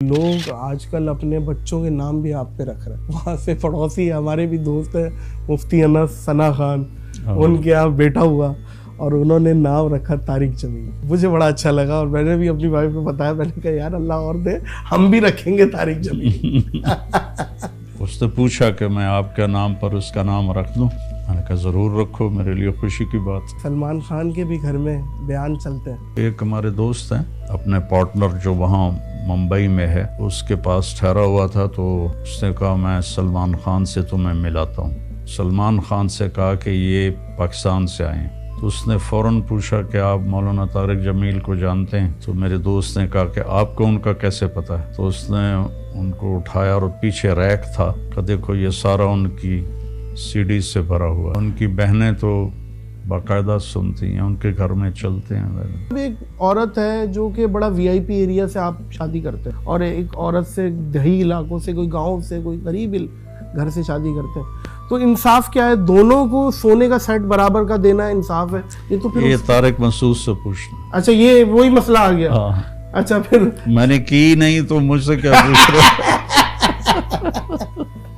لوگ آج کل اپنے بچوں کے نام بھی آپ پہ رکھ رہے ہیں. وہاں سے پڑوسی ہمارے بھی دوست ہیں مفتی انس ثنا خان, ان کے یہاں بیٹا ہوا اور انہوں نے نام رکھا طارق جمیل. مجھے بڑا اچھا لگا اور میں نے بھی اپنی وائف کو بتایا, میں نے کہا یار اللہ اور دے ہم بھی رکھیں گے طارق جمیل. اس نے پوچھا کہ میں آپ کے نام پر اس کا نام رکھ دوں, میں نے کہا ضرور رکھو, میرے لیے خوشی کی بات. سلمان خان کے بھی گھر میں بیان چلتے ہیں. ایک ہمارے دوست ہیں, اپنے پارٹنر جو وہاں ممبئی میں ہے اس کے پاس ٹھہرا ہوا تھا, تو اس نے کہا میں سلمان خان سے تمہیں ملاتا ہوں. سلمان خان سے کہا کہ یہ پاکستان سے آئے ہیں, تو اس نے فوراً پوچھا کہ آپ مولانا طارق جمیل کو جانتے ہیں؟ تو میرے دوست نے کہا کہ آپ کو ان کا کیسے پتہ ہے؟ تو اس نے ان کو اٹھایا اور پیچھے ریک تھا کہ دیکھو یہ سارا ان کی سی ڈی سے بھرا ہوا. ان کی بہنیں تو باقاعدہ سنتی ہیں, ان کے گھر میں چلتے ہیں. ایک عورت ہے جو کہ بڑا وی آئی پی ایریا سے آپ شادی کرتے ہیں, اور ایک عورت سے دیہی علاقوں سے, کوئی گاؤں سے, کوئی غریب گھر سے شادی کرتے ہیں. تو انصاف کیا ہے؟ دونوں کو سونے کا سیٹ برابر کا دینا انصاف ہے؟ یہ تو پھر یہ طارق مسعود سے پوچھنا. اچھا یہ وہی مسئلہ آ گیا. اچھا پھر میں نے کی نہیں تو مجھ سے کیا پوچھ رہے.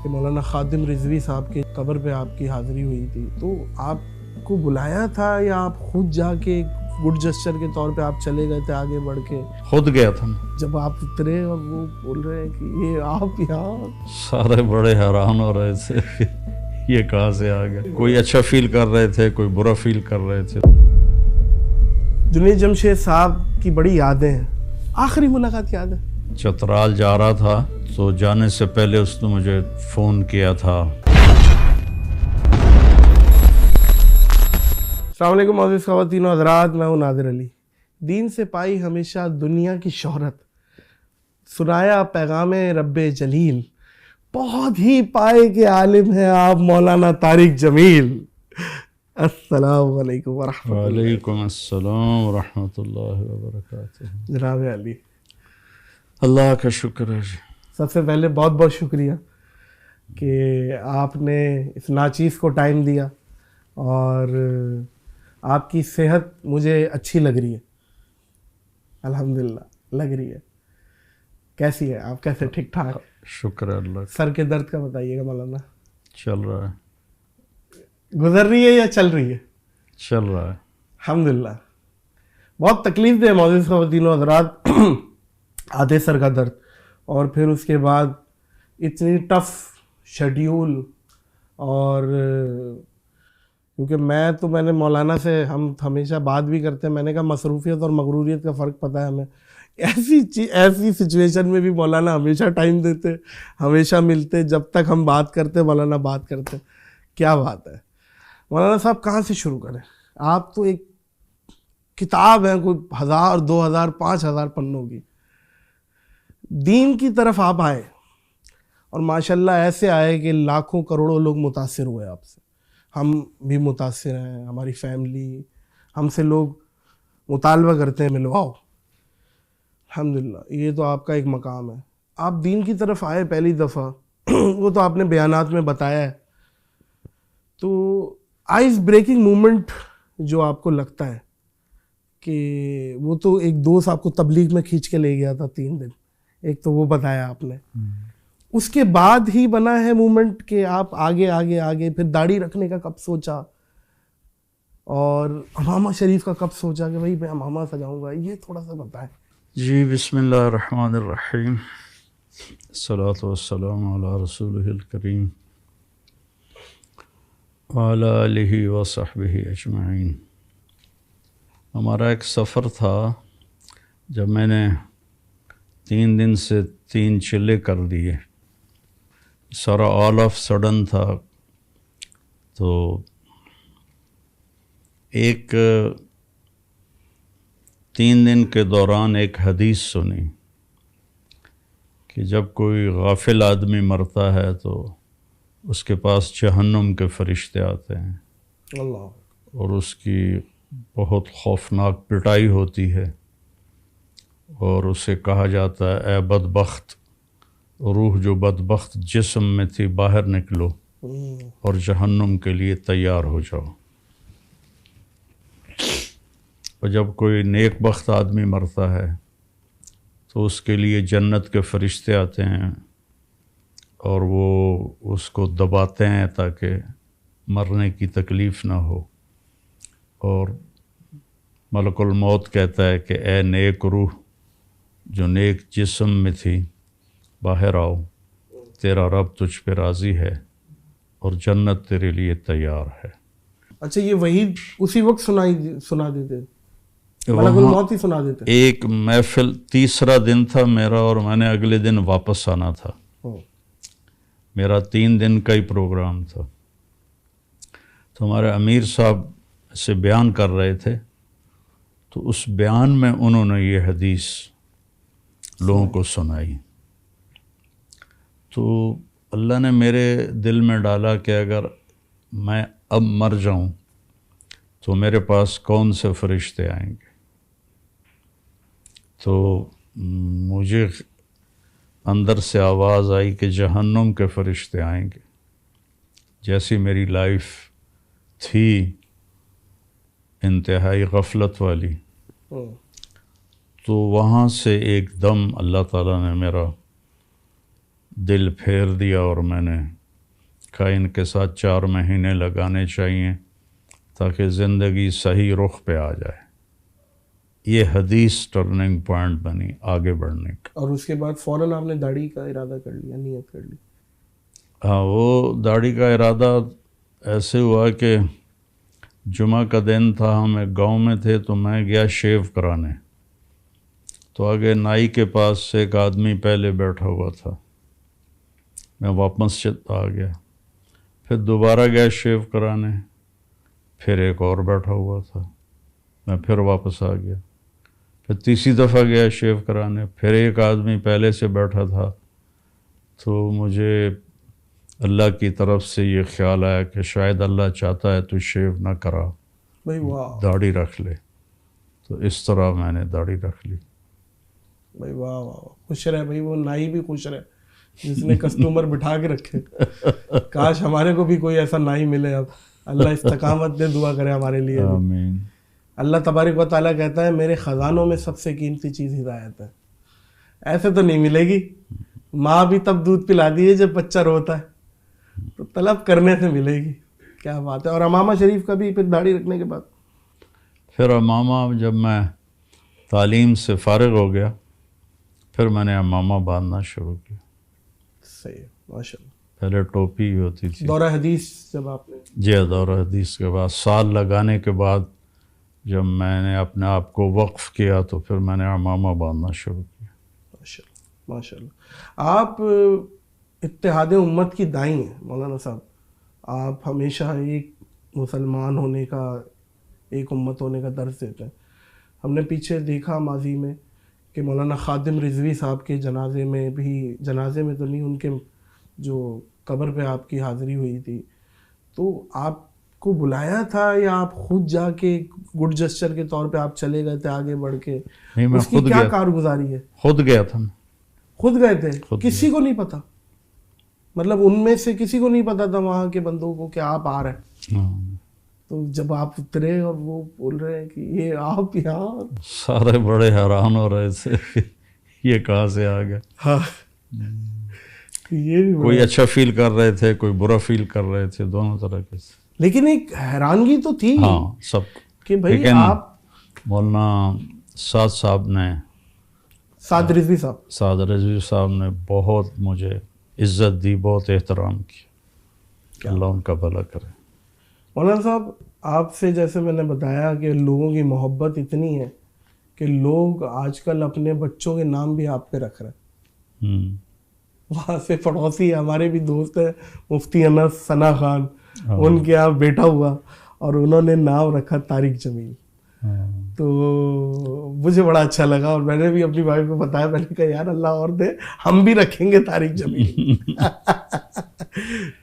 مولانا خادم رضوی صاحب کی قبر پہ آپ کی حاضری ہوئی تھی, تو آپ کو بلایا تھا یا آپ خود جا کے گڈ جسچر کے طور پہ آپ چلے گئے تھے آگے بڑھ کے؟ خود گیا تھا. جب آپ اترے اور وہ بول رہے ہیں کہ یہ آپ یہاں, سارے بڑے حیران ہو رہے تھے یہ کہاں سے آ گیا. کوئی اچھا فیل کر رہے تھے, کوئی برا فیل کر رہے تھے. جنید جمشید صاحب کی بڑی یادیں ہیں. آخری ملاقات یاد ہے؟ چترال جا رہا تھا تو جانے سے پہلے اس نے مجھے فون کیا تھا. السلام علیکم معزز خواتین و حضرات, میں ہوں نادر علی. دین سے پائی ہمیشہ دنیا کی شہرت, سنایا پیغام رب جلیل, بہت ہی پائے کے عالم ہیں آپ مولانا طارق جمیل. السلام علیکم ورحمۃ اللہ. وعلیکم السلام ورحمۃ اللہ وبرکاتہ. جناب علی, اللہ کا شکر ہے. سب سے پہلے بہت بہت شکریہ کہ آپ نے اس ناچیز کو ٹائم دیا, اور آپ کی صحت مجھے اچھی لگ رہی ہے, الحمدللہ لگ رہی ہے. کیسی ہے آپ؟ کیسے؟ ٹھیک ٹھاک؟ شکر اللہ. سر کے درد کا بتائیے گا مولانا. چل رہا ہے. گزر رہی ہے یا چل رہی ہے؟ چل رہا ہے الحمدللہ. بہت تکلیف دہ معزز خواتین و حضرات, آدھے سر کا درد, اور پھر اس کے بعد اتنی ٹف شیڈیول. اور کیونکہ میں نے مولانا سے ہم ہمیشہ بات بھی کرتے ہیں, میں نے کہا مصروفیت اور مغروریت کا فرق پتہ ہے ہمیں. ایسی سچویشن میں بھی مولانا ہمیشہ ٹائم دیتے, ہمیشہ ملتے, جب تک ہم بات کرتے مولانا بات کرتے. کیا بات ہے مولانا صاحب, کہاں سے شروع کریں؟ آپ تو ایک کتاب ہیں, کوئی 1000 2000 5000 پنوں کی. دین کی طرف آپ آئے اور ماشاءاللہ ایسے آئے کہ لاکھوں کروڑوں لوگ متاثر ہوئے آپ سے. ہم بھی متاثر ہیں, ہماری فیملی, ہم سے لوگ مطالبہ کرتے ہیں ملواؤ. الحمدللہ یہ تو آپ کا ایک مقام ہے. آپ دین کی طرف آئے پہلی دفعہ, وہ تو آپ نے بیانات میں بتایا ہے. تو آئز بریکنگ مومنٹ جو آپ کو لگتا ہے کہ وہ تو ایک دوست آپ کو تبلیغ میں کھینچ کے لے گیا تھا 3 دن, ایک تو وہ بتایا آپ نے. اس کے بعد ہی بنا ہے مومنٹ کہ آپ آگے آگے آگے, پھر داڑھی رکھنے کا کب سوچا, اور امامہ شریف کا کب سوچا کہ بھائی میں امامہ سجاؤں گا, یہ تھوڑا سا بتائیں. جی, بسم اللہ الرحمن الرحیم, الصلاۃ والسلام علی رسولہ الکریم وعلی آلہ وصحبہ اجمعین. ہمارا ایک سفر تھا, جب میں نے 3 دن سے 3 چلے کر دیے, سارا آل آف سڈن تھا. تو ایک 3 دن کے دوران ایک حدیث سنی کہ جب کوئی غافل آدمی مرتا ہے تو اس کے پاس جہنم کے فرشتے آتے ہیں, اللہ, اور اس کی بہت خوفناک پٹائی ہوتی ہے, اور اسے کہا جاتا ہے اے بدبخت, روح جو بدبخت جسم میں تھی باہر نکلو اور جہنم کے لیے تیار ہو جاؤ. اور جب کوئی نیک بخت آدمی مرتا ہے تو تو اس کے لیے جنت کے فرشتے آتے ہیں اور وہ اس کو دباتے ہیں تاکہ مرنے کی تکلیف نہ ہو، اور ملک الموت کہتا ہے کہ اے نیک روح جو نیک جسم میں تھی، باہر آؤ، تیرا رب تجھ پہ راضی ہے اور جنت تیرے لیے تیار ہے۔ اچھا، یہ وہی اسی وقت سنا دیتے، ملک الموت ہی سنا دیتے؟ ایک محفل، تیسرا دن تھا میرا اور میں نے اگلے دن واپس آنا تھا، میرا 3 دن کا ہی پروگرام تھا۔ تو ہمارے امیر صاحب سے بیان کر رہے تھے، تو اس بیان میں انہوں نے یہ حدیث لوگوں کو سنائی۔ تو اللہ نے میرے دل میں ڈالا کہ اگر میں اب مر جاؤں تو میرے پاس کون سے فرشتے آئیں گے؟ تو مجھے اندر سے آواز آئی کہ جہنم کے فرشتے آئیں گے۔ جیسی میری لائف تھی انتہائی غفلت والی، تو وہاں سے ایک دم اللہ تعالیٰ نے میرا دل پھیر دیا اور میں نے کہا ان کے ساتھ 4 مہینے لگانے چاہیے تاکہ زندگی صحیح رخ پہ آ جائے۔ یہ حدیث ٹرننگ پوائنٹ بنی آگے بڑھنے کا۔ اور اس کے بعد فوراً آپ نے داڑھی کا ارادہ کر لیا، نیت کر لی؟ ہاں، وہ داڑھی کا ارادہ ایسے ہوا کہ جمعہ کا دن تھا، ہم ایک گاؤں میں تھے، تو میں گیا شیو کرانے، تو آگے نائی کے پاس ایک آدمی پہلے بیٹھا ہوا تھا، میں واپس آ گیا، پھر دوبارہ گیا شیو کرانے، پھر ایک اور بیٹھا ہوا تھا، میں پھر واپس آ گیا، پھر تیسری دفعہ گیا شیو کرانے، پھر ایک آدمی پہلے سے بیٹھا تھا۔ تو مجھے اللہ کی طرف سے یہ خیال آیا کہ شاید اللہ چاہتا ہے تو شیو نہ کرا، بھائی واہ، داڑھی رکھ لے۔ تو اس طرح میں نے داڑھی رکھ لی۔ بھائی واہ واہ، خوش رہے بھائی، وہ نائی بھی خوش رہے جس نے کسٹمر بٹھا کے رکھے۔ کاش ہمارے کو بھی کوئی ایسا نائی ملے۔ اب اللہ استقامت دے، دعا کرے ہمارے لیے۔ آمین۔ اللہ تبارک و تعالیٰ کہتا ہے میرے خزانوں میں سب سے قیمتی چیز ہدایت ہے۔ ایسے تو نہیں ملے گی، ماں بھی تب دودھ پلا دیے جب بچہ روتا ہے، تو طلب کرنے سے ملے گی۔ کیا بات ہے۔ اور امامہ شریف کا بھی پھر داڑھی رکھنے کے بعد؟ پھر امامہ جب میں تعلیم سے فارغ ہو گیا، پھر میں نے امامہ باندھنا شروع کیا۔ صحیح، ماشاء اللہ۔ پہلے ٹوپی ہوتی تھی۔ دورہ حدیث جب آپ نے؟ جی، دورہ حدیث کے بعد سال لگانے کے بعد جب میں نے اپنے آپ کو وقف کیا تو پھر میں نے امامہ باندھنا شروع کیا۔ ماشاء اللہ، ماشاء اللہ۔ آپ اتحاد امت کی دائی ہیں مولانا صاحب۔ آپ ہمیشہ ایک مسلمان ہونے کا، ایک امت ہونے کا درس دیتے ہیں۔ ہم نے پیچھے دیکھا ماضی میں کہ مولانا خادم رضوی صاحب کے جنازے میں بھی، جنازے میں تو نہیں، ان کے جو قبر پہ آپ کی حاضری ہوئی تھی، تو آپ کو بلایا تھا یا آپ خود جا کے گڈ جسچر کے طور پہ آپ چلے گئے تھے آگے بڑھ کے؟ نہیں، میں اس کی خود کیا گیا، کارگزاری ہے؟ خود گیا تھا۔ خود گئے تھے؟ خود کسی کو نہیں پتا؟ مطلب ان میں سے کسی کو نہیں پتا تھا وہاں کے بندوں کو کہ آپ آ رہے ہیں؟ تو جب آپ اترے اور وہ بول رہے ہیں کہ یہ آپ یہاں، سارے بڑے حیران ہو رہے تھے کہ یہ کہاں سے آ گیا۔ ہاں، یہ بھی کوئی اچھا فیل کر رہے تھے، کوئی برا فیل کر رہے تھے، دونوں طرح کے۔ لیکن ایک حیرانگی تو تھی ہاں سب، کہ بھائی لیکن آپ، مولانا سعد صاحب نے، سعد رضوی صاحب، سعد رضوی صاحب نے بہت مجھے عزت دی، بہت احترام کیا۔ اللہ ان کا بھلا کرے۔ مولانا صاحب، آپ سے جیسے میں نے بتایا کہ لوگوں کی محبت اتنی ہے کہ لوگ آج کل اپنے بچوں کے نام بھی آپ پہ رکھ رہے ہیں۔ وہاں سے پڑوسی ہمارے بھی دوست ہیں، مفتی انس ثنا خان، ان کے یہاں بیٹا ہوا اور انہوں نے نام رکھا طارق جمیل۔ تو مجھے بڑا اچھا لگا اور میں نے بھی اپنی وائف کو بتایا، میں نے کہا یار اللہ اور دے، ہم بھی رکھیں گے طارق جمیل۔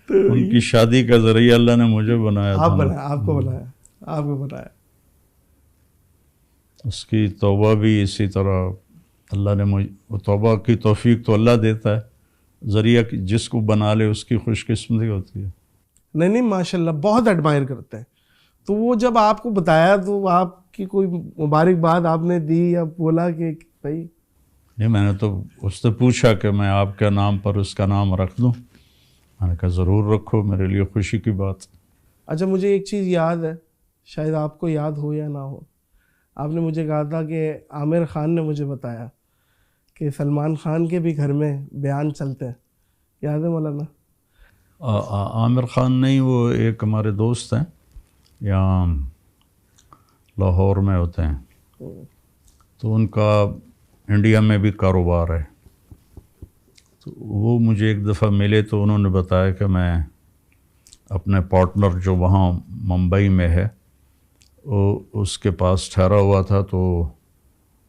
تو ان کی شادی کا ذریعہ اللہ نے مجھے بنایا آپ تھا، بنایا، آپ کو بنایا، آپ کو بنایا۔ اس کی توبہ بھی اسی طرح اللہ نے مجھے، توبہ کی توفیق تو اللہ دیتا ہے، ذریعہ جس کو بنا لے اس کی خوش قسمتی ہوتی ہے۔ نہیں نہیں، ماشاء اللہ، بہت ایڈمائر کرتے ہیں۔ تو وہ جب آپ کو بتایا تو آپ کی کوئی مبارکباد آپ نے دی یا بولا کہ بھائی؟ نہیں میں نے تو اس سے پوچھا کہ میں آپ کے نام پر اس کا نام رکھ دوں. میں نے کہا ضرور رکھو, میرے لیے خوشی کی بات. اچھا مجھے ایک چیز یاد ہے, شاید آپ کو یاد ہو یا نہ ہو, آپ نے مجھے کہا تھا کہ عامر خان نے مجھے بتایا کہ سلمان خان کے بھی گھر میں بیان چلتے ہیں, یاد ہے مولانا؟ عامر خان نہیں, وہ ایک ہمارے دوست ہیں یہاں لاہور میں ہوتے ہیں, تو ان کا انڈیا میں بھی کاروبار ہے. تو وہ مجھے ایک دفعہ ملے تو انہوں نے بتایا کہ میں اپنے پارٹنر جو وہاں ممبئی میں ہے وہ اس کے پاس ٹھہرا ہوا تھا, تو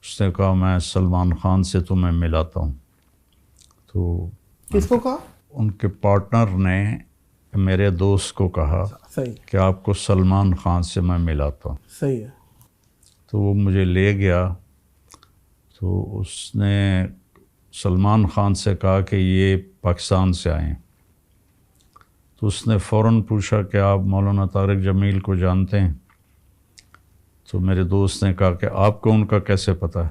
اس نے کہا میں سلمان خان سے تمہیں ملاتا ہوں. تو کس کو کہا؟ ان کے پارٹنر نے میرے دوست کو کہا صحیح کہ آپ کو سلمان خان سے میں ملاتا ہوں. صحیح ہے. تو وہ مجھے لے گیا, تو اس نے سلمان خان سے کہا کہ یہ پاکستان سے آئے ہیں. تو اس نے فوراً پوچھا کہ آپ مولانا طارق جمیل کو جانتے ہیں؟ تو میرے دوست نے کہا کہ آپ کو ان کا کیسے پتہ ہے؟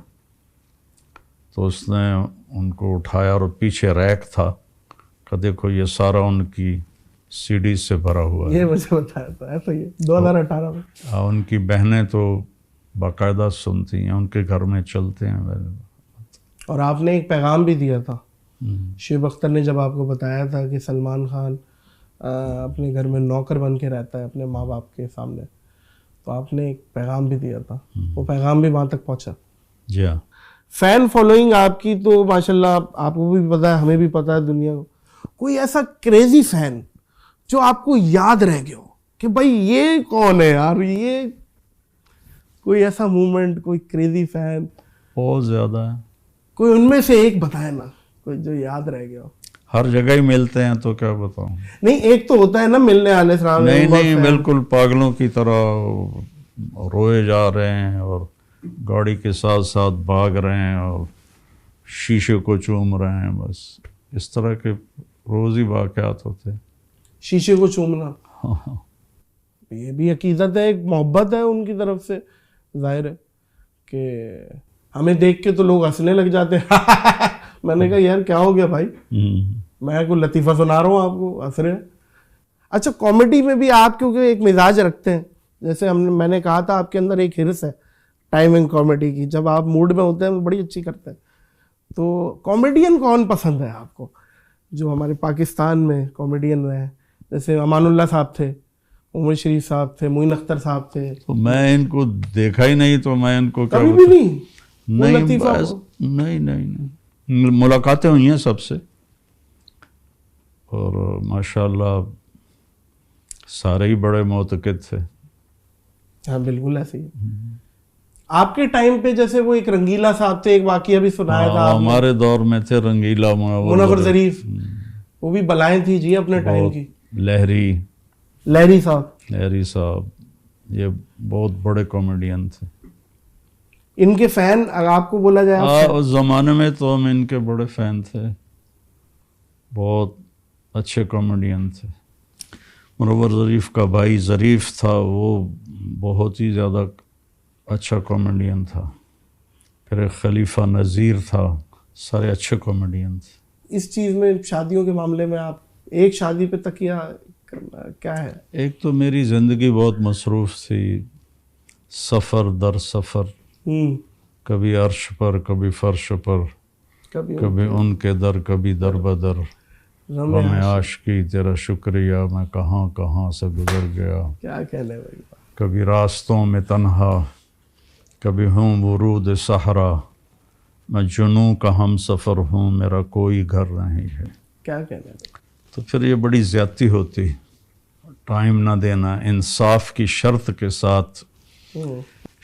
تو اس نے ان کو اٹھایا اور پیچھے ریک تھا کہ دیکھو یہ سارا ان کی سی ڈی سے بھرا ہوا ہے. یہ مجھے بتایا تھا, ایسا ہی 2018 میں. ان کی بہنیں تو باقاعدہ سنتی ہیں, ان کے گھر میں چلتے ہیں. اور آپ نے ایک پیغام بھی دیا تھا, شعیب اختر نے جب آپ کو بتایا تھا کہ سلمان خان اپنے گھر میں نوکر بن کے رہتا ہے اپنے ماں باپ کے سامنے, تو آپ نے ایک پیغام بھی دیا تھا, وہ پیغام بھی وہاں تک پہنچا. جی ہاں. فین فالوئنگ آپ کی تو ماشاءاللہ آپ کو بھی پتہ ہے, ہمیں بھی پتہ ہے, دنیا کو. کوئی ایسا کریزی فین جو آپ کو یاد رہ گیا ہو کہ بھائی یہ کون ہے یار, یہ کوئی ایسا مومنٹ, کوئی کریزی فین؟ بہت زیادہ ہے. کوئی ان میں سے ایک بتائے نا, کوئی جو یاد رہ گیا ہو. ہر جگہ ہی ملتے ہیں تو کیا بتاؤں. نہیں ایک تو ہوتا ہے نا ملنے والے سلام. نہیں بالکل پاگلوں کی طرح روئے جا رہے ہیں اور گاڑی کے ساتھ ساتھ بھاگ رہے ہیں اور شیشے کو چوم رہے ہیں, بس اس طرح کے روز ہی واقعات ہوتے ہیں. شیشے کو چومنا یہ بھی عقیدت ہے, ایک محبت ہے ان کی طرف سے. ظاہر ہے کہ ہمیں دیکھ کے تو لوگ ہنسنے لگ جاتے ہیں. میں نے کہا یار کیا ہو گیا بھائی, میں کوئی لطیفہ سنا رہا ہوں آپ کو, ہنس رہے ہیں. اچھا کامیڈی میں بھی آپ کیونکہ ایک مزاج رکھتے ہیں, جیسے میں نے کہا تھا آپ کے اندر ایک ہرس ہے ٹائمنگ کامیڈی کی, جب آپ موڈ میں ہوتے ہیں وہ بڑی اچھی کرتے ہیں. تو کامیڈین کون پسند ہے آپ کو جو ہمارے پاکستان میں کامیڈین رہے ہیں؟ جیسے امان اللہ صاحب تھے, عمر شریف صاحب تھے, معین اختر صاحب تھے. تو میں ان کو دیکھا ہی نہیں, تو میں ان کو کبھی بھی نہیں ملاقاتیں ہوئی ہیں سب سے, اور ماشاءاللہ سارے ہی بڑے معتقد تھے. ہاں بالکل ایسے ہی. آپ کے ٹائم پہ جیسے وہ ایک رنگیلا صاحب تھے, ایک واقعہ بھی سنایا تھا ہمارے دور میں تھے رنگیلا, منور ظریف, وہ بھی بلائیں تھی جی اپنے ٹائم کی. لہری صاحب یہ بہت بڑے کامیڈین تھے. ان کے فین آپ کو بولا جائے؟ اس زمانے میں تو ہم ان کے بڑے فین تھے, بہت اچھے کامیڈین تھے. منور ظریف کا بھائی ظریف تھا, وہ بہت ہی زیادہ اچھا کامیڈین تھا. پھر ایک خلیفہ نذیر تھا, سارے اچھے کامیڈین تھے. اس چیز میں شادیوں کے معاملے میں آپ ایک شادی پہ تکیہ کرنا کیا ہے؟ ایک تو میری زندگی بہت مصروف تھی, سفر در سفر, کبھی عرش پر کبھی فرش پر, کبھی ان کے در کبھی در بدر, غم عاشقی تیرا شکریہ میں کہاں کہاں سے گزر گیا. کیا کہنے بھائی. کبھی راستوں میں تنہا, کبھی ہوں ورود صحرا, میں جنوں کا ہم سفر ہوں, میرا کوئی گھر نہیں ہے. کیا کہنے. تو پھر یہ بڑی زیادتی ہوتی, ٹائم نہ دینا. انصاف کی شرط کے ساتھ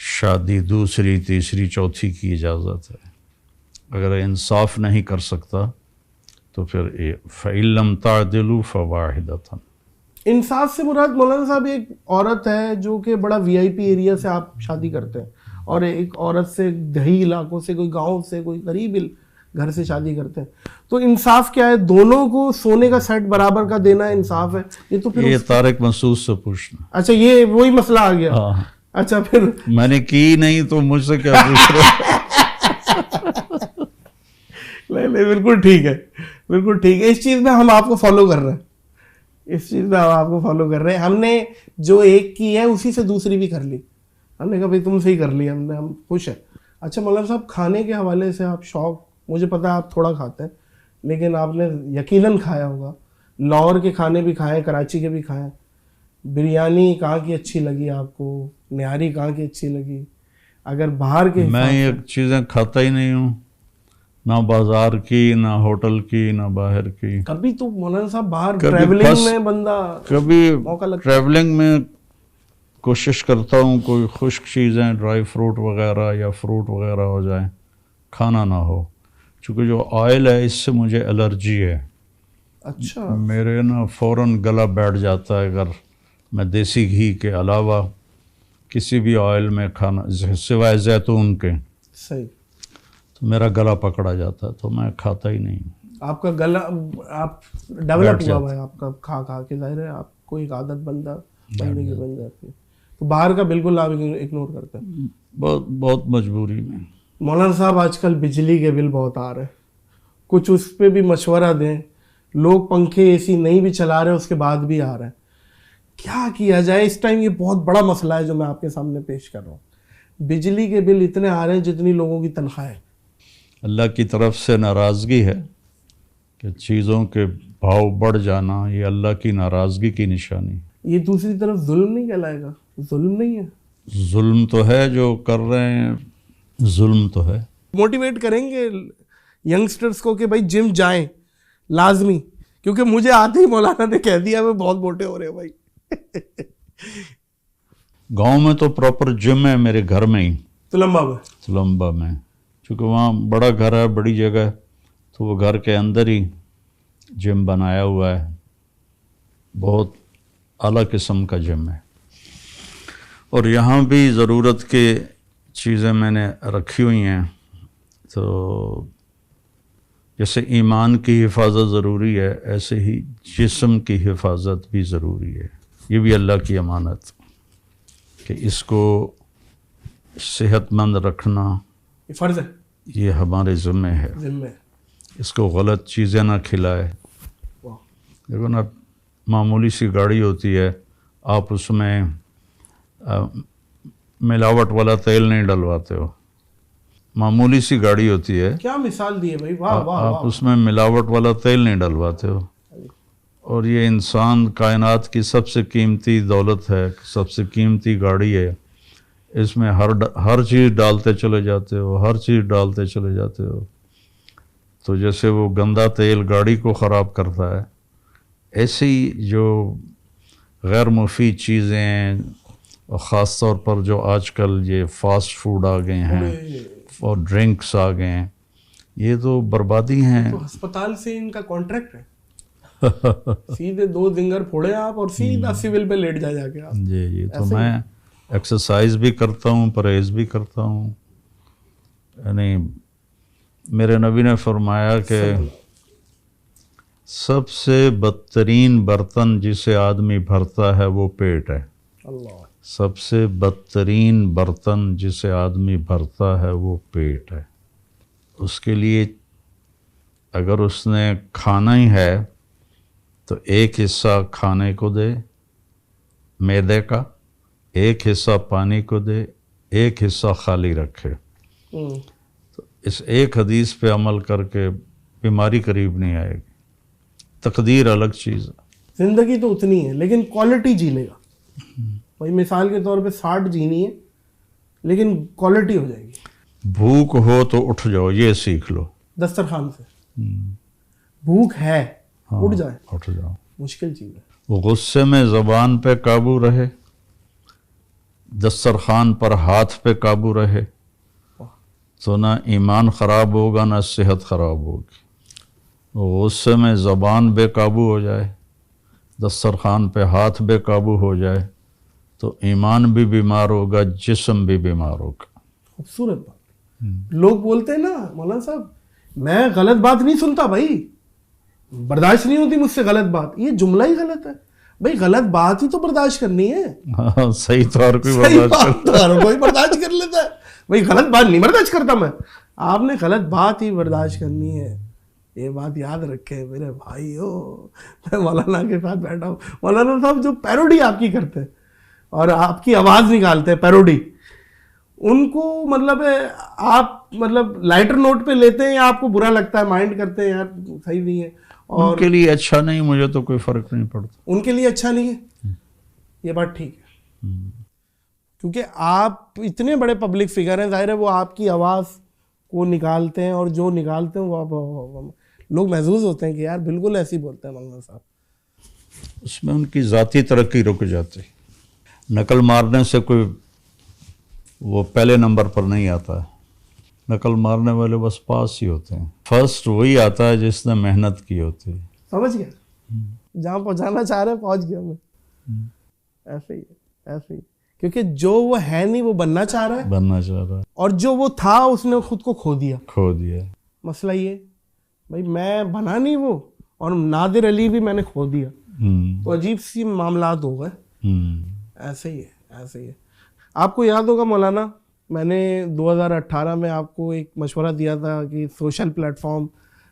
شادی دوسری تیسری چوتھی کی اجازت ہے. اگر انصاف نہیں کر سکتا تو پھر فَإِن لَمْ تَعْدِلُوا فَوَاحِدَةً. انصاف سے مراد مولانا صاحب ایک عورت ہے جو کہ بڑا وی آئی پی ایریا سے آپ شادی کرتے ہیں, اور ایک عورت سے دیہی علاقوں سے, کوئی گاؤں سے, کوئی غریب گھر سے شادی کرتے ہیں, تو انصاف کیا ہے؟ دونوں کو سونے کا سیٹ برابر کا دینا انصاف ہے؟ یہ تو پھر یہ طارق مسعود سے پوچھنا. اچھا یہ وہی مسئلہ آ گیا. اچھا پھر میں نے کی نہیں تو مجھ سے کیا پوچھ رہے. نہیں بالکل ٹھیک ہے، بالکل ٹھیک ہے. اس چیز میں ہم آپ کو فالو کر رہے ہیں، اس چیز میں ہم آپ کو فالو کر رہے ہیں. ہم نے جو ایک کی ہے اسی سے دوسری بھی کر لی. ہم نے کہا بھائی تم سے ہی کر لی ہم نے، ہم خوش ہیں. اچھا مولانا صاحب، کھانے کے حوالے سے آپ شوق، مجھے پتا ہے آپ تھوڑا کھاتے ہیں لیکن آپ نے یقیناً کھایا ہوگا. لاہور کے کھانے بھی کھائے، کراچی کے بھی کھائے. بریانی کہاں کی اچھی لگی آپ کو؟ نہاری کہاں کی اچھی لگی؟ اگر باہر کے میں یہ چیزیں کھاتا ہی نہیں ہوں، نہ بازار کی، نہ ہوٹل کی، نہ باہر کی. کبھی تو مولانا صاحب باہر ٹریولنگ میں بندہ کبھی موقع لگتا ٹریولنگ میں کوشش کرتا ہوں کوئی خشک چیزیں، ڈرائی فروٹ وغیرہ یا فروٹ وغیرہ ہو جائیں، کھانا نہ ہو. چونکہ جو آئل ہے اس سے مجھے الرجی ہے. اچھا، میرے نا فوراً گلا بیٹھ جاتا ہے اگر میں دیسی گھی کے علاوہ کسی بھی آئل میں کھانا، سوائے زیتون کے، صحیح. تو میرا گلا پکڑا جاتا ہے، تو میں کھاتا ہی نہیں. آپ کا گلا، آپ ڈیولپ ہوا ہوا ہے آپ کا کھا کھا کے، ظاہر ہے آپ کو ایک عادت بندہ بندے کی بن جاتی ہے. تو باہر کا بالکل آپ اگنور کرتے ہیں؟ بہت مجبوری میں. مولانا صاحب آج کل بجلی کے بل بہت آ رہے ہیں، کچھ اس پہ بھی مشورہ دیں. لوگ پنکھے اے سی نہیں بھی چلا رہے، اس کے بعد بھی آ رہا ہے. کیا کیا جائے اس ٹائم؟ یہ بہت بڑا مسئلہ ہے جو میں آپ کے سامنے پیش کر رہا ہوں. بجلی کے بل اتنے آ رہے ہیں جتنی لوگوں کی تنخواہ ہے. اللہ کی طرف سے ناراضگی ہے کہ چیزوں کے بھاؤ بڑھ جانا، یہ اللہ کی ناراضگی کی نشانی. یہ دوسری طرف ظلم نہیں کہلائے گا؟ ظلم نہیں ہے؟ ظلم تو ہے جو کر رہے ہیں، ظلم تو ہے. موٹیویٹ کریں گے ینگسٹرز کو کہ بھائی جم جائیں لازمی، کیونکہ مجھے آتے ہی مولانا نے کہہ دیا میں بہت موٹے ہو رہے ہیں بھائی. گاؤں میں تو پراپر جم ہے میرے گھر میں ہی، تلمبا میں، چونکہ وہاں بڑا گھر ہے، بڑی جگہ ہے، تو وہ گھر کے اندر ہی جم بنایا ہوا ہے. بہت اعلیٰ قسم کا جم ہے. اور یہاں بھی ضرورت کے چیزیں میں نے رکھی ہوئی ہیں. تو جیسے ایمان کی حفاظت ضروری ہے، ایسے ہی جسم کی حفاظت بھی ضروری ہے. یہ بھی اللہ کی امانت کہ اس کو صحت مند رکھنا یہ فرض ہے، یہ ہمارے ذمہ ہے. اس کو غلط چیزیں نہ کھلائے. دیکھو نا، معمولی سی گاڑی ہوتی ہے، آپ اس میں ملاوٹ والا تیل نہیں ڈلواتے ہو. معمولی سی گاڑی ہوتی ہے، کیا مثال دی ہے بھائی، واہ واہ. آپ اس میں ملاوٹ والا تیل نہیں ڈلواتے ہو. اور یہ انسان کائنات کی سب سے قیمتی دولت ہے، سب سے قیمتی گاڑی ہے. اس میں ہر چیز ڈالتے چلے جاتے ہو، ہر چیز ڈالتے چلے جاتے ہو. تو جیسے وہ گندا تیل گاڑی کو خراب کرتا ہے، ایسے ہی جو غیر مفید چیزیں، اور خاص طور پر جو آج کل یہ فاسٹ فوڈ آ گئے ہیں اور ڈرنکس آ گئے ہیں، یہ تو بربادی ہیں. تو ہسپتال سے ان کا کانٹریکٹ ہے، سیدھے 2 زنگر پھوڑے آپ اور سیدھا سول پہ لیٹ جا کے آپ. جی تو میں ایکسرسائز بھی کرتا ہوں، پرہیز بھی کرتا ہوں. یعنی میرے نبی نے فرمایا کہ سب سے بدترین برتن جسے آدمی بھرتا ہے وہ پیٹ ہے. اللہ. سب سے بدترین برتن جسے آدمی بھرتا ہے وہ پیٹ ہے. اس کے لیے اگر اس نے کھانا ہی ہے تو ایک حصہ کھانے کو دے معدے کا، ایک حصہ پانی کو دے، ایک حصہ خالی رکھے. تو اس ایک حدیث پہ عمل کر کے بیماری قریب نہیں آئے گی. تقدیر الگ چیز ہے. زندگی تو اتنی ہے لیکن کوالٹی جی لے گا. بھائی مثال کے طور پہ 60 جینی ہے لیکن کوالٹی ہو جائے گی. بھوک ہو تو اٹھ جاؤ، یہ سیکھ لو. دسترخوان سے بھوک ہے، اٹھ جائے، اٹھ جاؤ. مشکل چیز ہے. غصے میں زبان پہ قابو رہے، دسترخوان پر ہاتھ پہ قابو رہے تو نہ ایمان خراب ہوگا نہ صحت خراب ہوگی. غصے میں زبان بے قابو ہو جائے، دسترخوان پہ ہاتھ بے قابو ہو جائے تو ایمان بھی بیمار ہوگا، جسم بھی بیمار ہوگا. خوبصورت بات. لوگ بولتے ہیں نا مولانا صاحب میں غلط بات نہیں سنتا بھائی، برداشت نہیں ہوتی مجھ سے غلط بات. یہ جملہ ہی غلط ہے بھائی. غلط بات ہی تو برداشت کرنی ہے. صحیح تو ہر کوئی کوئی برداشت کر لیتا ہے بھائی. غلط بات نہیں برداشت کرتا میں. آپ نے غلط بات ہی برداشت کرنی ہے, یہ بات یاد رکھے میرے بھائی ہو. میں مولانا کے ساتھ بیٹھا ہوں, مولانا صاحب جو پیروڈی آپ کی کرتے ہیں اور آپ کی آواز نکالتے ہیں پیروڈی, ان کو مطلب آپ مطلب لائٹر نوٹ پہ لیتے ہیں یا آپ کو برا لگتا ہے, مائنڈ کرتے ہیں یار صحیح نہیں ہے؟ ان کے لیے اچھا نہیں, مجھے تو کوئی فرق نہیں پڑتا. ان کے لیے اچھا نہیں ہے, یہ بات ٹھیک ہے, کیونکہ آپ اتنے بڑے پبلک فگر ہیں, ظاہر ہے وہ آپ کی آواز کو نکالتے ہیں اور جو نکالتے ہیں وہ لوگ محظوظ ہوتے ہیں کہ یار بالکل ایسے ہی بولتے ہیں مولانا صاحب. اس میں ان کی ذاتی ترقی رک جاتی. نقل مارنے سے کوئی وہ پہلے نمبر پر نہیں آتا ہے. نقل مارنے والے بس پاس ہی ہوتے ہیں. فرسٹ وہی آتا ہے جس نے محنت کی ہوتی ہے. سمجھ گیا, جہاں پہنچانا چاہ رہے ہیں پہنچ گیا میں. ایسے ہی ہے, ایسے ہی, کیونکہ جو وہ ہے نہیں وہ بننا چاہ رہا ہے, اور جو وہ تھا اس نے خود کو کھو دیا. مسئلہ یہ بھائی میں بنا نہیں وہ, اور نادر علی بھی میں نے کھو دیا, تو عجیب سی معاملات ہو گئے. ایسے ہی ہے, ایسے ہی ہے. آپ کو یاد ہوگا مولانا, میں نے 2018 میں آپ کو ایک مشورہ دیا تھا کہ سوشل پلیٹ فارم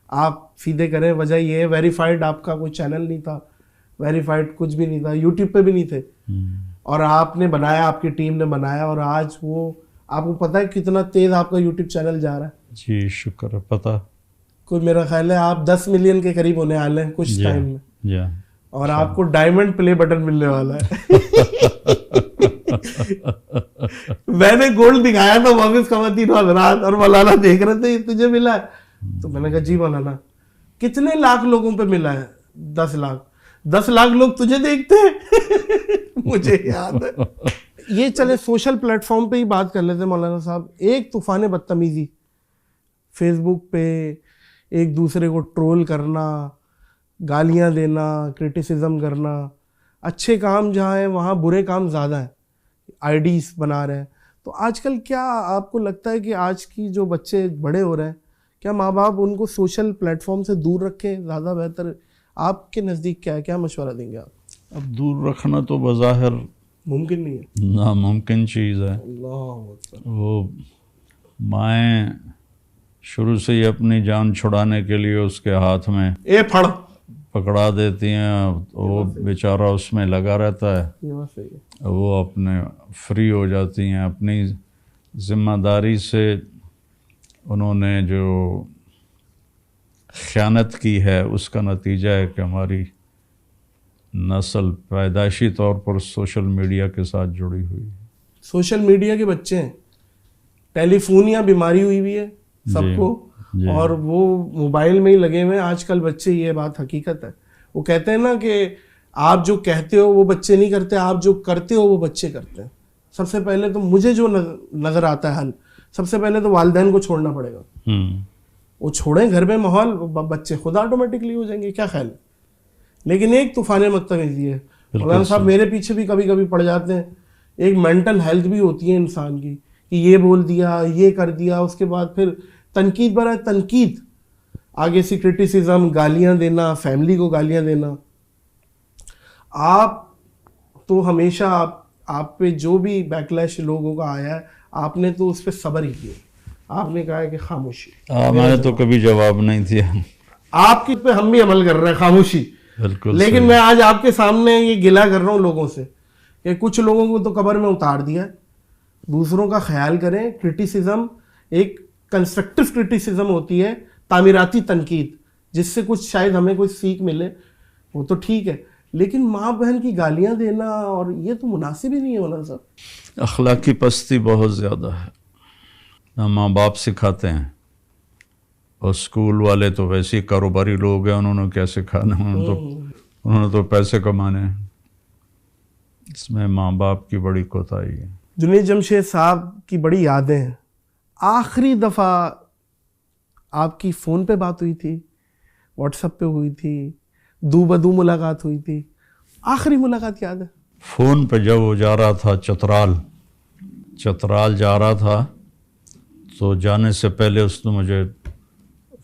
آپ سیدھے کریں. وجہ یہ ہے ویریفائڈ آپ کا کوئی چینل نہیں تھا, ویریفائڈ کچھ بھی نہیں تھا, یوٹیوب پہ بھی نہیں تھے, اور آپ نے بنایا, آپ کی ٹیم نے بنایا, اور آج وہ آپ کو پتہ ہے کتنا تیز آپ کا یوٹیوب چینل جا رہا ہے. جی شکر ہے, پتہ کوئی میرا خیال ہے آپ 10 ملین کے قریب ہونے والے ہیں کچھ ٹائم میں, اور آپ کو ڈائمنڈ پلے بٹن ملنے والا ہے. میں نے گولڈ دکھایا تھا واپس خواتین حضرات, اور مولانا دیکھ رہے تھے تجھے ملا ہے, تو میں نے کہا جی مولانا. کتنے لاکھ لوگوں پہ ملا ہے؟ 10 لاکھ. 10 لاکھ لوگ تجھے دیکھتے ہیں مجھے یاد ہے. یہ چلے سوشل پلیٹ فارم پہ ہی بات کر لیتے مولانا صاحب. ایک طوفان بدتمیزی فیس بک پہ, ایک دوسرے کو ٹرول کرنا, گالیاں دینا, کرٹیسزم کرنا. اچھے کام جہاں ہیں وہاں برے کام زیادہ ہیں, آئی ڈیز بنا رہے ہیں. تو آج کل کیا آپ کو لگتا ہے کہ آج کی جو بچے بڑے ہو رہے ہیں, کیا ماں باپ ان کو سوشل پلیٹ فارم سے دور رکھیں زیادہ بہتر؟ آپ کے نزدیک کیا ہے, کیا مشورہ دیں گے آپ؟ اب دور رکھنا تو بظاہر ممکن نہیں ہے, ناممکن چیز ہے. وہ مائیں شروع سے ہی اپنی جان چھڑانے کے لیے اس کے ہاتھ میں پکڑا دیتی ہیں, وہ بیچارہ اس میں لگا رہتا ہے, وہ اپنے فری ہو جاتی ہیں. اپنی ذمہ داری سے انہوں نے جو خیانت کی ہے اس کا نتیجہ ہے کہ ہماری نسل پیدائشی طور پر سوشل میڈیا کے ساتھ جڑی ہوئی ہے. سوشل میڈیا کے بچے ہیں, ٹیلی فونیا بیماری ہوئی ہوئی ہے سب کو, اور وہ موبائل میں ہی لگے ہوئے ہیں آج کل بچے. یہ بات حقیقت ہے. وہ کہتے ہیں نا کہ آپ جو کہتے ہو وہ بچے نہیں کرتے, آپ جو کرتے ہو وہ بچے کرتے ہیں. سب سے پہلے تو مجھے جو نظر آتا ہے حل, سب سے پہلے تو والدین کو چھوڑنا پڑے گا. وہ چھوڑیں گھر میں ماحول, بچے خود آٹومیٹکلی ہو جائیں گے. کیا خیال ہے؟ لیکن ایک طوفان متوازی ہے مولانا صاحب, میرے پیچھے بھی کبھی کبھی پڑ جاتے ہیں. ایک مینٹل ہیلتھ بھی ہوتی ہے انسان کی, کہ یہ بول دیا, یہ کر دیا, اس کے بعد پھر تنقید برائے تنقید, آگے سے کرٹیسزم, گالیاں دینا, فیملی کو گالیاں دینا. آپ تو ہمیشہ آپ پہ جو بھی بیکلیش لوگوں کا آیا ہے, آپ نے تو اس پہ صبر ہی کیا. آپ نے کہا ہے کہ خاموشی. میں نے تو کبھی جواب نہیں دیا. آپ کی پہ ہم بھی عمل کر رہے ہیں, خاموشی. بالکل. لیکن میں آج آپ کے سامنے یہ گلہ کر رہا ہوں لوگوں سے کہ کچھ لوگوں کو تو قبر میں اتار دیا. دوسروں کا خیال کریں. کرٹیسزم ایک کنسٹرکٹیو کرٹیسزم ہوتی ہے, تعمیراتی تنقید, جس سے کچھ شاید ہمیں کوئی سیکھ ملے, وہ تو ٹھیک ہے. لیکن ماں بہن کی گالیاں دینا, اور یہ تو مناسب ہی نہیں ہے مولانا صاحب. اخلاقی پستی بہت زیادہ ہے. نہ ماں باپ سکھاتے ہیں, اور اسکول والے تو ویسے ہی کاروباری لوگ ہیں, انہوں نے کیا سکھانا, انہوں نے تو پیسے کمانے ہیں. اس میں ماں باپ کی بڑی کوتاہی ہے. جنید جمشید صاحب کی بڑی یادیں ہیں. آخری دفعہ آپ کی فون پہ بات ہوئی تھی, واٹس ایپ پہ ہوئی تھی, دو بدو ملاقات ہوئی تھی, آخری ملاقات یاد ہے؟ فون پہ جب وہ جا رہا تھا چترال جا رہا تھا, تو جانے سے پہلے اس نے مجھے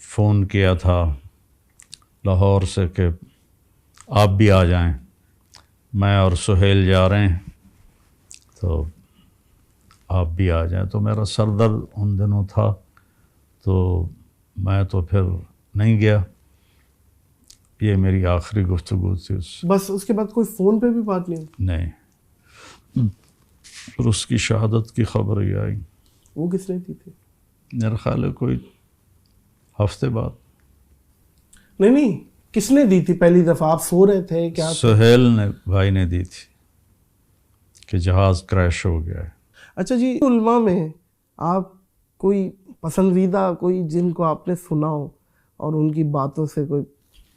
فون کیا تھا لاہور سے کہ آپ بھی آ جائیں, میں اور سہیل جا رہے ہیں, تو آپ بھی آ جائیں. تو میرا سر درد ان دنوں تھا, تو میں تو پھر نہیں گیا. یہ میری آخری گفتگو تھی اس سے. بس اس کے بعد کوئی فون پہ بھی بات نہیں؟ نہیں. پھر اس کی شہادت کی خبر ہی آئی. وہ کس نے دی تھی؟ میرا خیال ہے کوئی ہفتے بعد. نہیں کس نے دی تھی پہلی دفعہ؟ آپ سو رہے تھے کیا؟ سہیل نے بھائی نے دی تھی کہ جہاز کریش ہو گیا ہے. اچھا جی، علماء میں آپ کوئی پسندیدہ کوئی جن کو آپ نے سنا ہو اور ان کی باتوں سے کوئی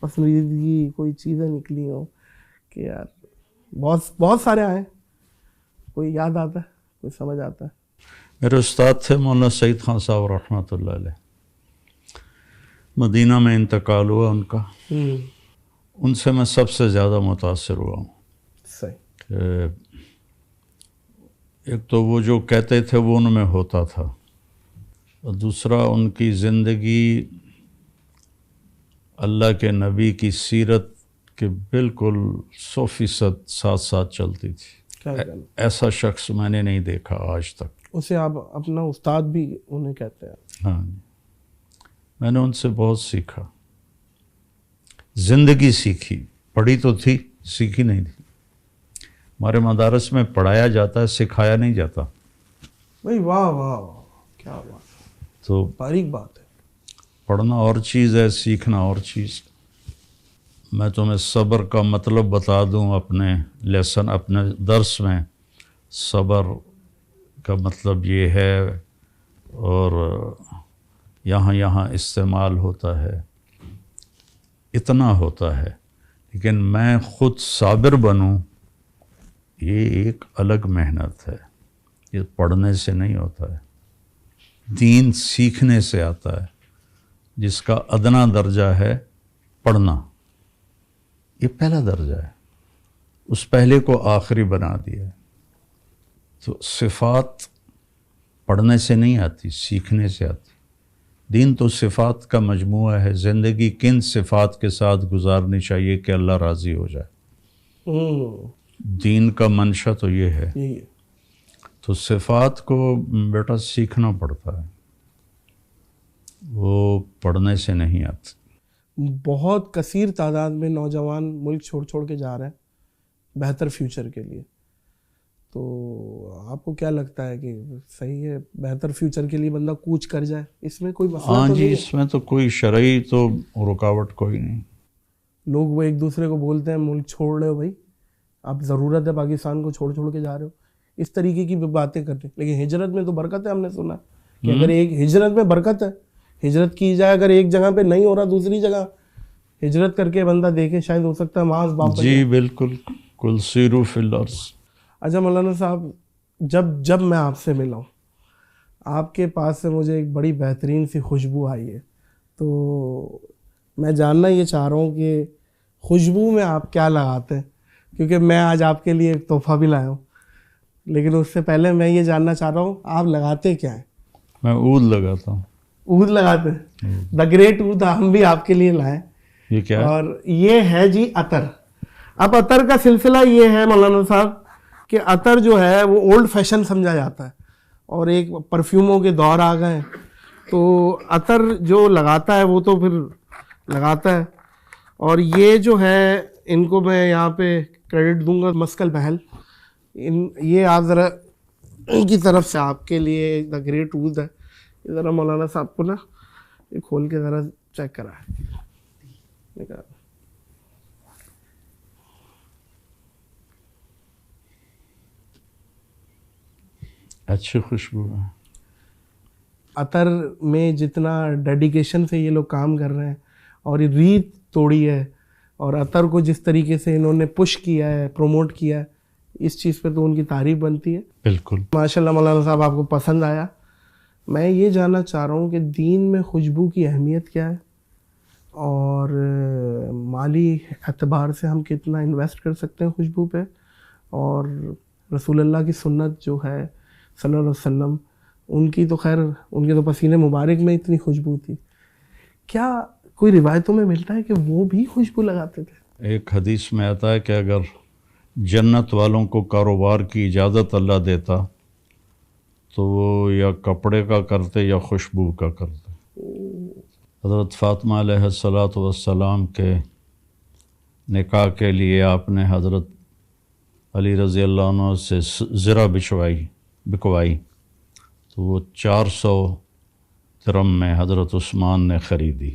پسندیدگی کوئی چیزیں نکلی ہوں کہ یار بہت سارے آئے، کوئی یاد آتا ہے، کوئی سمجھ آتا ہے؟ میرے استاد تھے مولانا سعید خان صاحب رحمۃ اللہ علیہ. مدینہ میں انتقال ہوا ان کا. ان سے میں سب سے زیادہ متاثر ہوا ہوں. صحیح. کہ ایک تو وہ جو کہتے تھے وہ ان میں ہوتا تھا، اور دوسرا ان کی زندگی اللہ کے نبی کی سیرت کے بالکل 100% ساتھ ساتھ چلتی تھی. ایسا شخص میں نے نہیں دیکھا آج تک. اسے آپ اپنا استاد بھی انہیں کہتے ہیں؟ ہاں، میں نے ان سے بہت سیکھا. زندگی سیکھی، پڑھی تو تھی، سیکھی نہیں تھی. ہمارے مدارس میں پڑھایا جاتا ہے، سکھایا نہیں جاتا. بھائی واہ واہ واہ، کیا بات، تو باریک بات ہے. پڑھنا اور چیز ہے، سیکھنا اور چیز. میں تمہیں صبر کا مطلب بتا دوں اپنے لیسن، اپنے درس میں. صبر کا مطلب یہ ہے، اور یہاں استعمال ہوتا ہے، اتنا ہوتا ہے. لیکن میں خود صابر بنوں، یہ ایک الگ محنت ہے. یہ پڑھنے سے نہیں ہوتا ہے، دین سیکھنے سے آتا ہے، جس کا ادنا درجہ ہے پڑھنا. یہ پہلا درجہ ہے، اس پہلے کو آخری بنا دیا ہے. تو صفات پڑھنے سے نہیں آتی، سیکھنے سے آتی. دین تو صفات کا مجموعہ ہے. زندگی کن صفات کے ساتھ گزارنی چاہیے کہ اللہ راضی ہو جائے. دین کا منشا تو یہ ہے. تو صفات کو بیٹا سیکھنا پڑتا ہے، وہ پڑھنے سے نہیں آتی. بہت کثیر تعداد میں نوجوان ملک چھوڑ کے جا رہے ہیں بہتر فیوچر کے لیے. تو آپ کو کیا لگتا ہے کہ صحیح ہے بہتر فیوچر کے لیے بندہ کوچ کر جائے؟ اس میں کوئی مسئلہ ہاں تو جی، نہیں؟ اس میں تو کوئی شرعی تو رکاوٹ کوئی نہیں. لوگ وہ ایک دوسرے کو بولتے ہیں ملک چھوڑ رہے ہو بھائی، اب ضرورت ہے پاکستان کو چھوڑ کے جا رہے ہو، اس طریقے کی باتیں کرتے. لیکن ہجرت میں تو برکت ہے. ہم نے سنا کہ اگر ایک ہجرت میں برکت ہے، ہجرت کی جائے، اگر ایک جگہ پہ نہیں ہو رہا دوسری جگہ ہجرت کر کے بندہ دیکھے، شاید ہو سکتا ہے معاذ باپ. جی بالکل، کل سیرو فی الارض. اچھا مولانا صاحب، جب میں آپ سے ملا ہوں، آپ کے پاس سے مجھے ایک بڑی بہترین سی خوشبو آئی ہے. تو میں جاننا یہ چاہ رہا ہوں کہ خوشبو میں آپ کیا لگاتے ہیں، کیونکہ میں آج آپ کے لیے ایک تحفہ بھی لایا ہوں. لیکن اس سے پہلے میں یہ جاننا چاہ رہا ہوں آپ لگاتے کیا ہیں؟ میں عود لگاتا ہوں. عود لگاتے ہیں؟ دا گریٹ عود ہم بھی آپ کے لیے لائیں. یہ کیا ہے؟ اور یہ ہے جی عطر. اب عطر کا سلسلہ یہ ہے مولانا صاحب کہ عطر جو ہے وہ اولڈ فیشن سمجھا جاتا ہے، اور ایک پرفیوموں کے دور آ گئے ہیں. تو عطر جو لگاتا ہے وہ تو پھر لگاتا ہے. اور یہ جو ہے ان کو میں یہاں پہ کریڈٹ دوں گا، مسکل محل. یہ آپ ذرا ان کی طرف سے آپ کے لیے دا گریٹ عود ہے. یہ ذرا مولانا صاحب کو نا یہ کھول کے ذرا چیک کرا ہے. اچھی خوشبو ہے. عطر میں جتنا ڈیڈیکیشن سے یہ لوگ کام کر رہے ہیں اور یہ ریت توڑی ہے، اور عطر کو جس طریقے سے انہوں نے پش کیا ہے، پروموٹ کیا ہے، اس چیز پہ تو ان کی تعریف بنتی ہے. بالکل ماشاءاللہ مولانا صاحب آپ کو پسند آیا. میں یہ جاننا چاہ رہا ہوں کہ دین میں خوشبو کی اہمیت کیا ہے، اور مالی اعتبار سے ہم کتنا انویسٹ کر سکتے ہیں خوشبو پہ، اور رسول اللہ کی سنت جو ہے صلی اللہ علیہ وسلم، ان کی تو خیر ان کے تو پسینے مبارک میں اتنی خوشبو تھی. کیا کوئی روایتوں میں ملتا ہے کہ وہ بھی خوشبو لگاتے تھے؟ ایک حدیث میں آتا ہے کہ اگر جنت والوں کو کاروبار کی اجازت اللہ دیتا تو وہ یا کپڑے کا کرتے یا خوشبو کا کرتے. حضرت فاطمہ علیہ الصلاۃ والسلام کے نکاح کے لیے آپ نے حضرت علی رضی اللہ عنہ سے زرہ بکوائی تو وہ 400 درہم میں حضرت عثمان نے خریدی.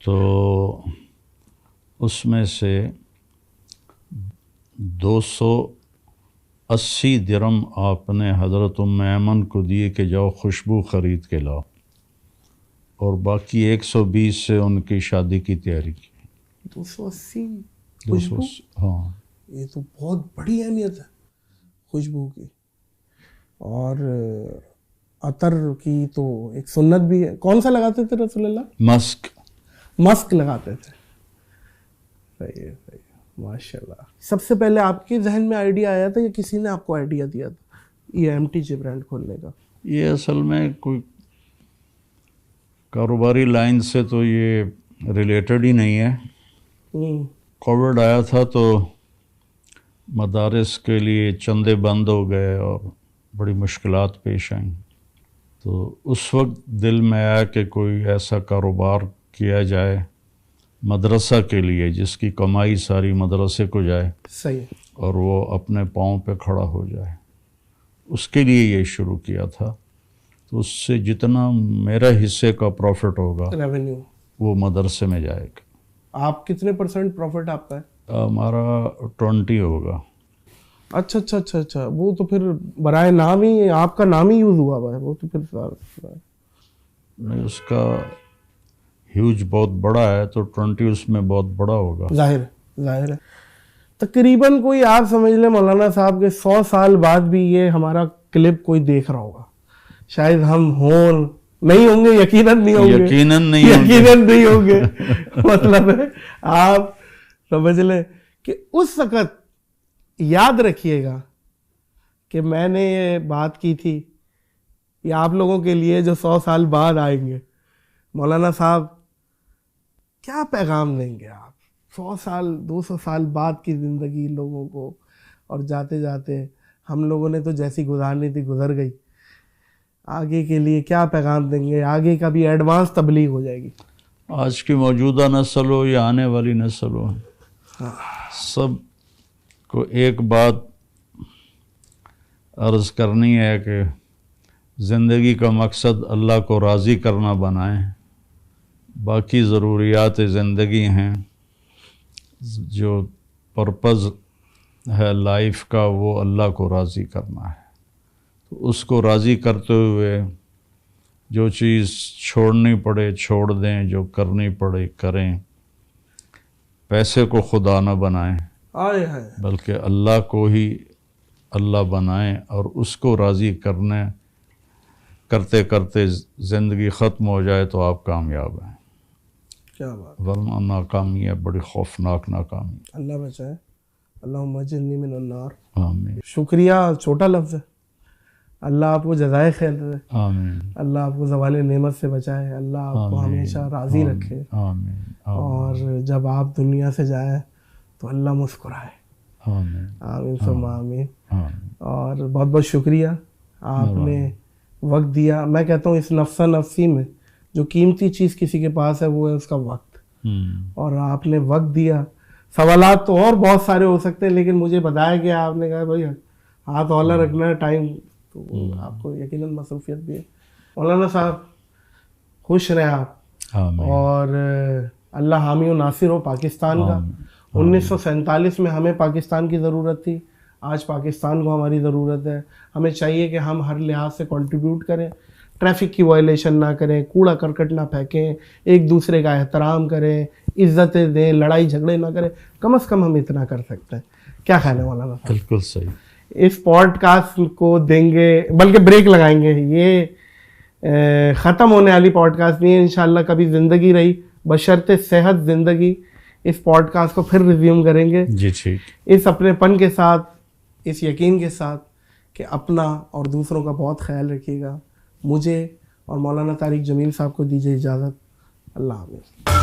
تو اس میں سے 280 درہم آپ نے حضرت ام ایمن کو دیے کہ جاؤ خوشبو خرید کے لاؤ، اور باقی 120 سے ان کی شادی کی تیاری کی. 280 200 ہاں، یہ تو بہت بڑی اہمیت ہے خوشبو کی. اور عطر کی تو ایک سنت بھی ہے. کون سا لگاتے تھے رسول اللہ؟ مسک لگاتے تھے. صحیح ہے، صحیح ہے، ماشاء اللہ. سب سے پہلے آپ کے ذہن میں آئیڈیا آیا تھا یا کسی نے آپ کو آئیڈیا دیا تھا یہ MTJ برانڈ کھولنے کا؟ یہ اصل میں کوئی کاروباری لائن سے تو یہ ریلیٹڈ ہی نہیں ہے. کووڈ آیا تھا تو مدارس کے لیے چندے بند ہو گئے اور بڑی مشکلات پیش آئیں. تو اس وقت دل میں آیا کہ کوئی ایسا کاروبار کیا جائے مدرسہ کے لیے جس کی کمائی ساری مدرسے کو جائے. صحیح. اور وہ اپنے پاؤں پہ کھڑا ہو جائے. اس کے لیے یہ شروع کیا تھا. تو اس سے جتنا میرا حصے کا پروفٹ ہوگا ریونیو وہ مدرسے میں جائے گا. آپ کتنے % پروفٹ آپ کا ہے؟ ہمارا 20 ہوگا. اچھا اچھا اچھا اچھا. وہ تو پھر برائے نام ہی آپ کا نام ہی یوز ہوا ہوا ہے. وہ تو پھر نہیں، اس کا ہیوج بہت بڑا ہے تو 20 اس میں بہت بڑا ہوگا. ظاہر ہے. تقریباً کوئی آپ سمجھ لیں مولانا صاحب کے 100 سال بعد بھی یہ ہمارا کلپ کوئی دیکھ رہا ہوگا. شاید ہم نہیں ہوں گے، یقیناً نہیں ہوں گے. مطلب ہے آپ سمجھ لیں کہ اس وقت یاد رکھیے گا کہ میں نے یہ بات کی تھی. یہ آپ لوگوں کے لیے جو 100 سال بعد آئیں گے، مولانا صاحب کیا پیغام دیں گے آپ 100 سال 200 سال بعد کی زندگی لوگوں کو. اور جاتے جاتے ہم لوگوں نے تو جیسی گزارنی تھی گزر گئی. آگے کے لیے کیا پیغام دیں گے؟ آگے کا بھی ایڈوانس تبلیغ ہو جائے گی. آج کی موجودہ نسل ہو یا آنے والی نسل ہو، سب کو ایک بات عرض کرنی ہے کہ زندگی کا مقصد اللہ کو راضی کرنا بنائیں. باقی ضروریات زندگی ہیں، جو پرپز ہے لائف کا وہ اللہ کو راضی کرنا ہے. تو اس کو راضی کرتے ہوئے جو چیز چھوڑنی پڑے چھوڑ دیں، جو کرنی پڑے کریں. پیسے کو خدا نہ بنائیں بلکہ اللہ کو ہی اللہ بنائیں، اور اس کو راضی کرتے کرتے زندگی ختم ہو جائے تو آپ کامیاب ہیں. کیا بات. ورنہ ناکامی ہے، بڑی خوفناک ناکامی. اللہ بچائے. اللہم اجرنی من النار. آمین. شکریہ چھوٹا لفظ ہے. اللہ آپ کو جزائے خیر دے. آمین. اللہ آپ کو زوال نعمت سے بچائے. اللہ آپ کو ہمیشہ راضی رکھے. آمین. اور جب آپ دنیا سے جائیں تو اللہ مسکرائے. آمین. آمین ثم آمین. اور بہت بہت شکریہ آپ نے وقت دیا. میں کہتا ہوں اس نفسا نفسی میں جو قیمتی چیز کسی کے پاس ہے وہ ہے اس کا وقت. اور آپ نے وقت دیا. سوالات تو اور بہت سارے ہو سکتے ہیں لیکن مجھے بتایا گیا، آپ نے کہا بھائی ہاتھ اولا رکھنا ہے ٹائم، تو آپ کو یقیناً مصروفیت بھی ہے. مولانا صاحب خوش رہیں آپ، اور اللہ حامی و ناصر ہو پاکستان کا. 1947 میں ہمیں پاکستان کی ضرورت تھی، آج پاکستان کو ہماری ضرورت ہے. ہمیں چاہیے کہ ہم ہر لحاظ سے کنٹریبیوٹ کریں، ٹریفک کی وائلیشن نہ کریں، کوڑا کرکٹ نہ پھینکیں، ایک دوسرے کا احترام کریں، عزتیں دیں، لڑائی جھگڑے نہ کریں. کم از کم ہم اتنا کر سکتے ہیں. کیا خیال ہے مولانا صاحب؟ بالکل صحیح. اس پوڈ کاسٹ کو دیں گے، بلکہ بریک لگائیں گے. یہ ختم ہونے والی پوڈ کاسٹ نہیں ہے، انشاءاللہ کبھی زندگی رہی بشرطِ صحت زندگی اس پوڈ کاسٹ کو پھر ریزیوم کریں گے. جی ٹھیک. اس اپنے پن کے ساتھ، اس یقین کے ساتھ کہ اپنا اور دوسروں کا بہت خیال رکھیے گا. مجھے اور مولانا طارق جمیل صاحب کو دیجیے اجازت. اللہ حافظ.